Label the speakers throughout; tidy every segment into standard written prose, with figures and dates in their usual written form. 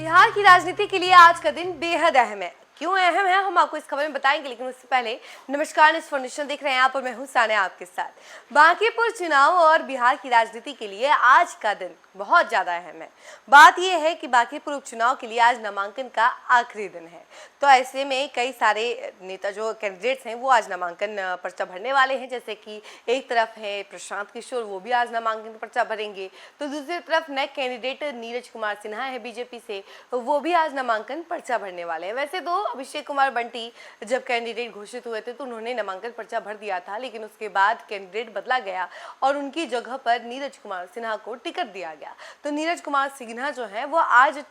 Speaker 1: बिहार की राजनीति के लिए आज का दिन बेहद अहम है। क्यों अहम है हम आपको इस खबर में बताएंगे, लेकिन उससे पहले नमस्कार, इस फाउंडेशन देख रहे हैं आप और मैं हूं सानिया आपके साथ। बांकीपुर चुनाव और बिहार की राजनीति के लिए आज का दिन बहुत ज्यादा अहम है। बात यह है कि बांकीपुर उपचुनाव के लिए आज नामांकन का आखिरी दिन है, तो ऐसे में कई सारे नेता जो कैंडिडेट्स हैं वो आज नामांकन पर्चा भरने वाले हैं। जैसे कि एक तरफ है प्रशांत किशोर, वो भी आज नामांकन पर्चा भरेंगे, तो दूसरी तरफ नए कैंडिडेट नीरज कुमार सिन्हा है बीजेपी से, तो वो भी आज नामांकन पर्चा भरने वाले हैं। वैसे तो अभिषेक कुमार बंटी जब कैंडिडेट घोषित हुए थे तो उन्होंने नामांकन पर्चा भर दिया था, लेकिन उसके बाद कैंडिडेट बदला गया और उनकी जगह पर नीरज कुमार सिन्हा को टिकट दिया गया। तो नीरज कुमार सिन्हा जो है वो आज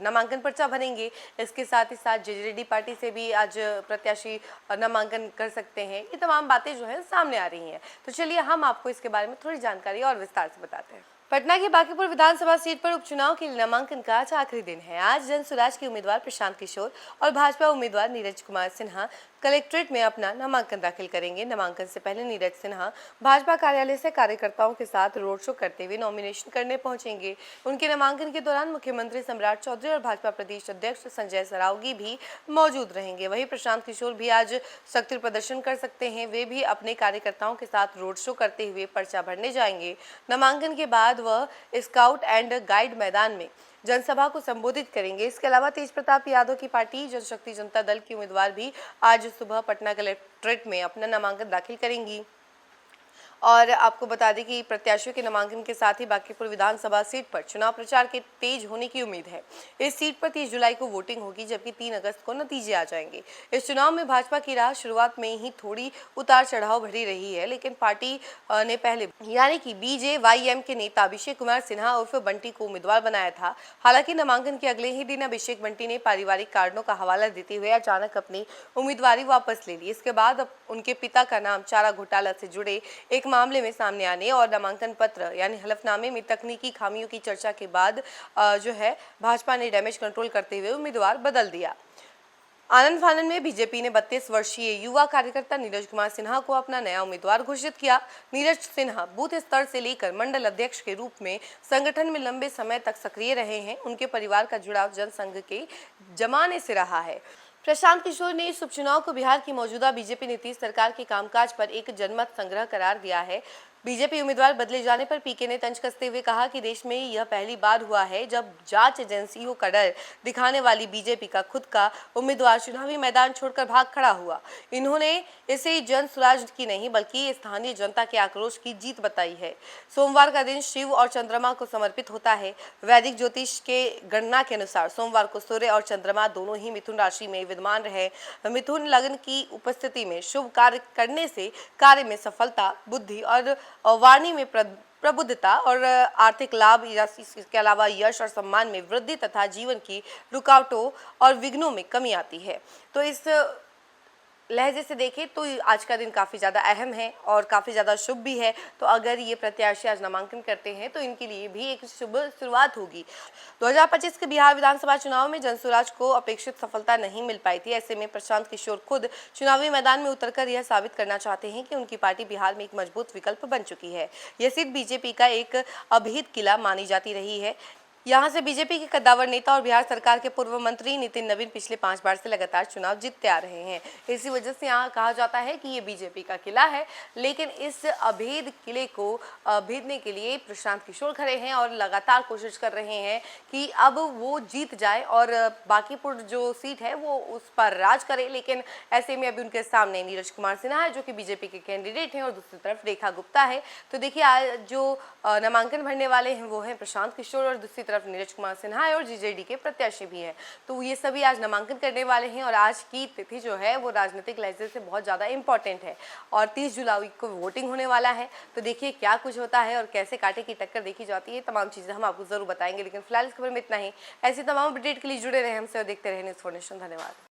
Speaker 1: नामांकन पर्चा भरेंगे। इसके साथ ही साथ जेजेडी पार्टी से भी आज प्रत्याशी नामांकन कर सकते हैं। ये तमाम बातें जो है सामने आ रही हैं। तो चलिए हम आपको इसके बारे में थोड़ी जानकारी और विस्तार से बताते हैं। पटना की बांकीपुर विधानसभा सीट पर उपचुनाव के लिए नामांकन का आज आखिरी दिन है। आज जनसुराज के उम्मीदवार प्रशांत किशोर और भाजपा उम्मीदवार नीरज कुमार सिन्हा कलेक्ट्रेट में अपना नामांकन दाखिल करेंगे। नामांकन से पहले नीरज सिन्हा भाजपा कार्यालय से कार्यकर्ताओं के साथ रोड शो करते हुए नॉमिनेशन करने पहुंचेंगे। उनके नामांकन के दौरान मुख्यमंत्री सम्राट चौधरी और भाजपा प्रदेश अध्यक्ष संजय सरावगी भी मौजूद रहेंगे। वहीं प्रशांत किशोर भी आज शक्ति प्रदर्शन कर सकते हैं। वे भी अपने कार्यकर्ताओं के साथ रोड शो करते हुए पर्चा भरने जाएंगे। नामांकन के बाद वह स्काउट एंड गाइड मैदान में जनसभा को संबोधित करेंगे। इसके अलावा तेज प्रताप यादव की पार्टी जनशक्ति जनता दल की उम्मीदवार भी आज सुबह पटना कलेक्ट्रेट में अपना नामांकन दाखिल करेंगी। और आपको बता दें कि प्रत्याशियों के नामांकन के साथ ही बांकीपुर विधानसभा सीट पर चुनाव प्रचार के तेज होने की उम्मीद है। इस सीट पर 30 जुलाई को वोटिंग होगी, जबकि 3 अगस्त को नतीजे आ जाएंगे। इस चुनाव में भाजपा की राह शुरुआत में ही थोड़ी उतार चढ़ाव भरी रही है, लेकिन पार्टी ने पहले यानी कि बीजेवाईएम के नेता अभिषेक कुमार सिन्हा उर्फ बंटी को उम्मीदवार बनाया था। हालांकि नामांकन के अगले ही दिन अभिषेक बंटी ने पारिवारिक कारणों का हवाला देते हुए अचानक अपनी उम्मीदवारी वापस ले ली। इसके बाद उनके पिता का नाम चारा घोटाला से जुड़े एक मामले में सामने आने और नामांकन पत्र यानी हलफनामे में तकनीकी खामियों की चर्चा के बाद जो है भाजपा ने डैमेज कंट्रोल करते हुए उम्मीदवार बदल दिया। आनंद फानन में बीजेपी ने 32 वर्षीय युवा कार्यकर्ता नीरज कुमार सिन्हा को अपना नया उम्मीदवार घोषित किया। नीरज सिन्हा बूथ स्तर से लेकर मंडल अध्यक्ष के रूप में संगठन में लंबे समय तक सक्रिय रहे हैं। उनके परिवार का जुड़ाव जनसंघ के जमाने से रहा है। प्रशांत किशोर ने इस उपचुनाव को बिहार की मौजूदा बीजेपी नीतीश सरकार के कामकाज पर एक जनमत संग्रह करार दिया है। बीजेपी उम्मीदवार बदले जाने पर पीके ने तंज कसते हुए कहा कि देश में यह पहली बार हुआ है जब जांच एजेंसियों का डर दिखाने वाली बीजेपी का खुद का उम्मीदवार चुनावी मैदान छोड़कर भाग खड़ा हुआ। इन्होंने इसे जन स्वराज की नहीं बल्कि स्थानीय जनता के आक्रोश की जीत बताई है। सोमवार का दिन शिव और चंद्रमा को समर्पित होता है। वैदिक ज्योतिष के गणना के अनुसार सोमवार को सूर्य और चंद्रमा दोनों ही मिथुन राशि में विद्यमान रहे। मिथुन लग्न की उपस्थिति में शुभ कार्य करने से कार्य में सफलता, बुद्धि और वाणी में प्रबुद्धता और आर्थिक लाभ, इसके अलावा यश और सम्मान में वृद्धि तथा जीवन की रुकावटों और विघ्नों में कमी आती है। तो इस लहजे से देखें तो आज का दिन काफ़ी ज़्यादा अहम है और काफ़ी ज़्यादा शुभ भी है। तो अगर ये प्रत्याशी आज नामांकन करते हैं तो इनके लिए भी एक शुभ शुरुआत होगी। 2025 के बिहार विधानसभा चुनाव में जनसुराज को अपेक्षित सफलता नहीं मिल पाई थी। ऐसे में प्रशांत किशोर खुद चुनावी मैदान में उतरकर यह साबित करना चाहते हैं कि उनकी पार्टी बिहार में एक मजबूत विकल्प बन चुकी है। यह सीट बीजेपी का एक अभेद किला मानी जाती रही है। यहां से बीजेपी के कद्दावर नेता और बिहार सरकार के पूर्व मंत्री नितिन नवीन पिछले 5 बार से लगातार चुनाव जीतते आ रहे हैं। इसी वजह से यहाँ कहा जाता है कि ये बीजेपी का किला है, लेकिन इस अभेद किले को भेदने के लिए प्रशांत किशोर खड़े हैं और लगातार कोशिश कर रहे हैं कि अब वो जीत जाए और बांकीपुर जो सीट है वो उस पर राज करे। लेकिन ऐसे में अभी उनके सामने नीरज कुमार सिन्हा है जो कि बीजेपी के कैंडिडेट हैं और दूसरी तरफ रेखा गुप्ता है। तो देखिए आज जो नामांकन भरने वाले हैं वो हैं प्रशांत किशोर और दूसरी तरफ नीरज कुमार सिन्हा है और जेजेडी के प्रत्याशी भी हैं। तो ये सभी आज नामांकन करने वाले हैं और आज की तिथि जो है वो राजनीतिक लहजे से बहुत ज़्यादा इंपॉर्टेंट है और 30 जुलाई को वोटिंग होने वाला है। तो देखिए क्या कुछ होता है और कैसे कांटे की टक्कर देखी जाती है, तमाम चीज़ें हम आपको जरूर बताएंगे। लेकिन फिलहाल इस खबर में इतना ही। ऐसी तमाम अपडेट के लिए जुड़े रहे हमसे और देखते रहे न्यूज़ फाउंडेशन। धन्यवाद।